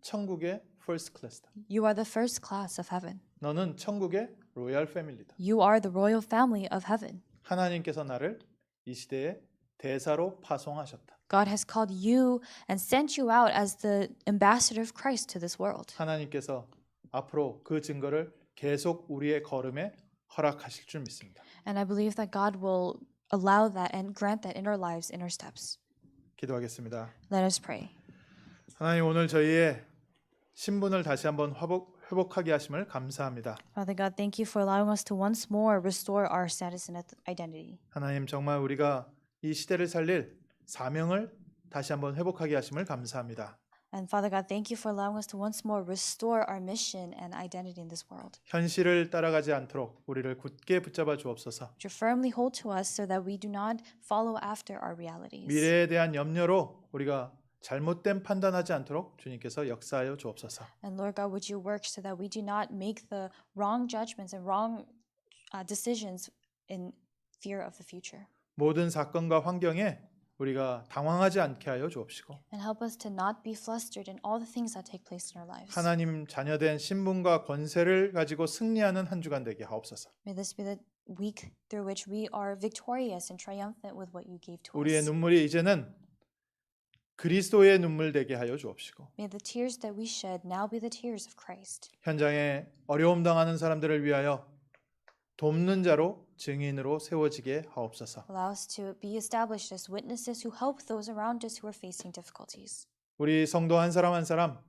Speaker 1: 천국의 first class다.
Speaker 2: You are the first class of heaven.
Speaker 1: 너는 천국의 로얄 패밀리다.
Speaker 2: You are the royal family of heaven.
Speaker 1: 하나님께서 나를 이 시대의 대사로 파송하셨다.
Speaker 2: God has called you and sent you out as the ambassador of Christ to this world.
Speaker 1: 하나님께서 앞으로 그 증거를 계속 우리의 걸음에 허락하실 줄 믿습니다.
Speaker 2: And I believe that God will allow that and grant that in our lives, in our steps.
Speaker 1: 기도하겠습니다.
Speaker 2: Let us pray.
Speaker 1: 하나님 오늘 저희의 신분을 다시 한번 회복하게 하심을 감사합니다.
Speaker 2: Father God, thank you for allowing us to once more restore our status and identity.
Speaker 1: 하나님 정말 우리가 이 시대를 살릴 사명을 다시 한번 회복하게 하심을 감사합니다.
Speaker 2: And Father God, thank you for allowing us to once more restore our mission and identity in this world.
Speaker 1: 현실을 따라가지 않도록 우리를 굳게 붙잡아 주옵소서.
Speaker 2: Would you firmly hold to us so that we do not follow after our realities?
Speaker 1: 미래에 대한 염려로 우리가 잘못된 판단하지 않도록 주님께서 역사하여 주옵소서.
Speaker 2: And Lord God, would you work so that we do not make the wrong judgments and wrong decisions in fear of the future?
Speaker 1: 모든 사건과 환경에 우리가 당황하지 않게 하여 주옵시고
Speaker 2: And help us to not be flustered in all the things that take place in our lives.
Speaker 1: 하나님 자녀된 신분과 권세를 가지고 승리하는 한 주간 되게 하옵소서.
Speaker 2: May this be the week through which we are victorious and triumphant with what you gave to
Speaker 1: 우리의
Speaker 2: us.
Speaker 1: 눈물이 이제는 그리스도의 눈물 되게 하여 주옵시고
Speaker 2: May the tears that we shed now be the tears of Christ.
Speaker 1: 현장에 어려움 당하는 사람들을 위하여 돕는 자로 증인으로 세워지게 하옵소서.
Speaker 2: Allow us to be established as witnesses who help those around us who are facing difficulties.
Speaker 1: 우리 성도 한 사람 한 사람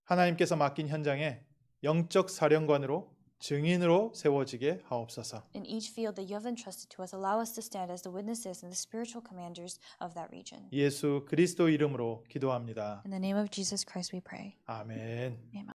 Speaker 1: 하나님께서 맡긴 현장에 영적 사령관으로 증인으로 세워지게 하옵소서.
Speaker 2: In each field that you have entrusted to us, allow us to stand as the witnesses and the spiritual commanders of that region.
Speaker 1: 예수 그리스도 이름으로 기도합니다.
Speaker 2: In the name of Jesus Christ we pray.
Speaker 1: 아멘.
Speaker 2: Amen.